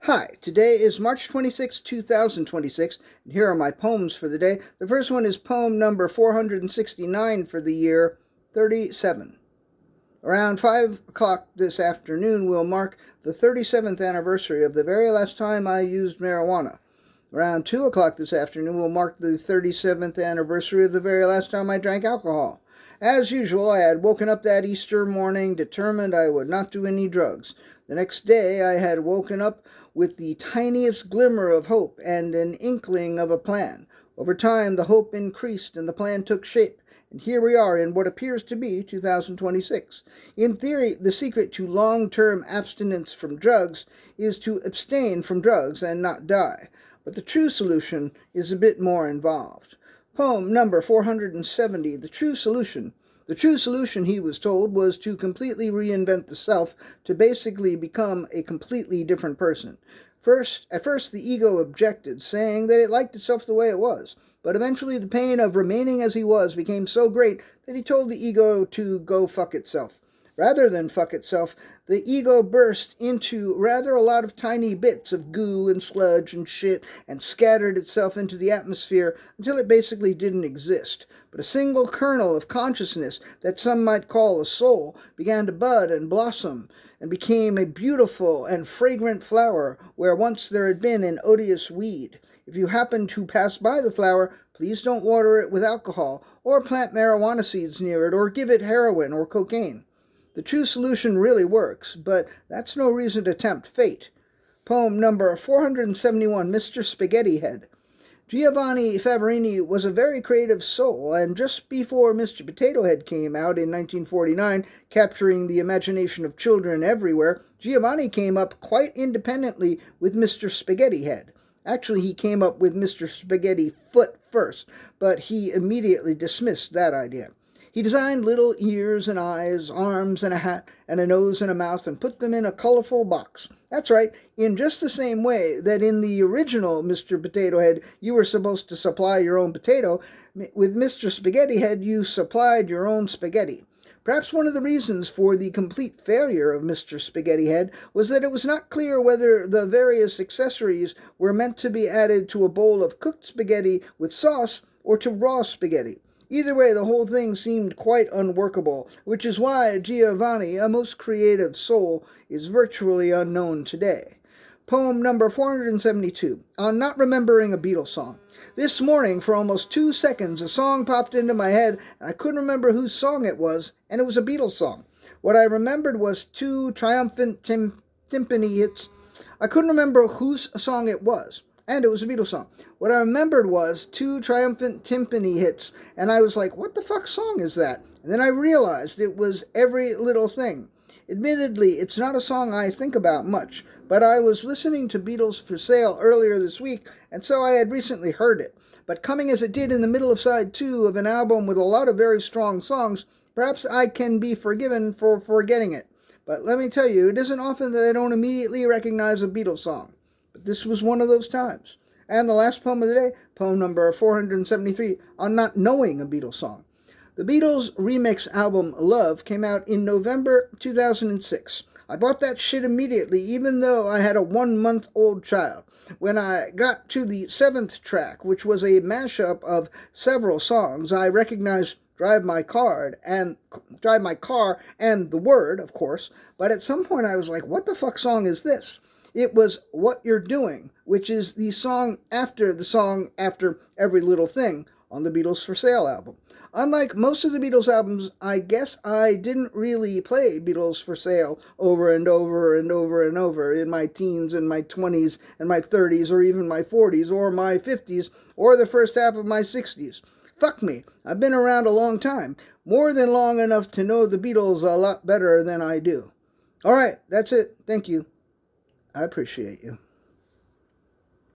Hi, today is March 26, 2026, and here are my poems for the day. The first one is poem number 469 for the year 37. Around 5 o'clock this afternoon will mark the 37th anniversary of the very last time I used marijuana. Around 2 o'clock this afternoon will mark the 37th anniversary of the very last time I drank alcohol. As usual, I had woken up that Easter morning determined I would not do any drugs. The next day I had woken up with the tiniest glimmer of hope and an inkling of a plan. Over time, the hope increased and the plan took shape. And here we are in what appears to be 2026. In theory, the secret to long-term abstinence from drugs is to abstain from drugs and not die. But the true solution is a bit more involved. Poem number 470, The True Solution. The true solution, he was told, was to completely reinvent the self, to basically become a completely different person. At first, the ego objected, saying that it liked itself the way it was. But eventually the pain of remaining as he was became so great that he told the ego to go fuck itself. Rather than fuck itself, the ego burst into rather a lot of tiny bits of goo and sludge and shit and scattered itself into the atmosphere until it basically didn't exist. But a single kernel of consciousness that some might call a soul began to bud and blossom and became a beautiful and fragrant flower where once there had been an odious weed. If you happen to pass by the flower, please don't water it with alcohol or plant marijuana seeds near it or give it heroin or cocaine. The true solution really works, but that's no reason to tempt fate. Poem number 471, Mr. Spaghetti Head. Giovanni Favarini was a very creative soul, and just before Mr. Potato Head came out in 1949, capturing the imagination of children everywhere, Giovanni came up quite independently with Mr. Spaghetti Head. Actually, he came up with Mr. Spaghetti Foot first, but he immediately dismissed that idea. He designed little ears and eyes, arms and a hat, and a nose and a mouth, and put them in a colorful box. That's right, in just the same way that in the original Mr. Potato Head you were supposed to supply your own potato, with Mr. Spaghetti Head you supplied your own spaghetti. Perhaps one of the reasons for the complete failure of Mr. Spaghetti Head was that it was not clear whether the various accessories were meant to be added to a bowl of cooked spaghetti with sauce or to raw spaghetti. Either way, the whole thing seemed quite unworkable, which is why Giovanni, a most creative soul, is virtually unknown today. Poem number 472, On Not Remembering a Beatles Song. This morning, for almost 2 seconds, a song popped into my head, and I couldn't remember whose song it was, and it was a Beatles song. What I remembered was two triumphant timpani hits. I couldn't remember whose song it was. And it was a Beatles song. What I remembered was two triumphant timpani hits, and I was like, what the fuck song is that? And then I realized it was Every Little Thing. Admittedly, it's not a song I think about much, but I was listening to Beatles for Sale earlier this week, and so I had recently heard it. But coming as it did in the middle of side 2 of an album with a lot of very strong songs, perhaps I can be forgiven for forgetting it. But let me tell you, it isn't often that I don't immediately recognize a Beatles song. But this was one of those times. And the last poem of the day, poem number 473, On Not Knowing a Beatles Song. The Beatles remix album Love came out in November 2006. I bought that shit immediately, even though I had a 1-month-old child. When I got to the 7th track, which was a mashup of several songs, I recognized Drive My Car and the word, of course. But at some point I was like, what the fuck song is this? It was What You're Doing, which is the song after Every Little Thing on the Beatles for Sale album. Unlike most of the Beatles albums, I guess I didn't really play Beatles for Sale over and over and over and over in my teens and my 20s and my 30s or even my 40s or my 50s or the first half of my 60s. Fuck me, I've been around a long time, more than long enough to know the Beatles a lot better than I do. All right, that's it. Thank you. I appreciate you.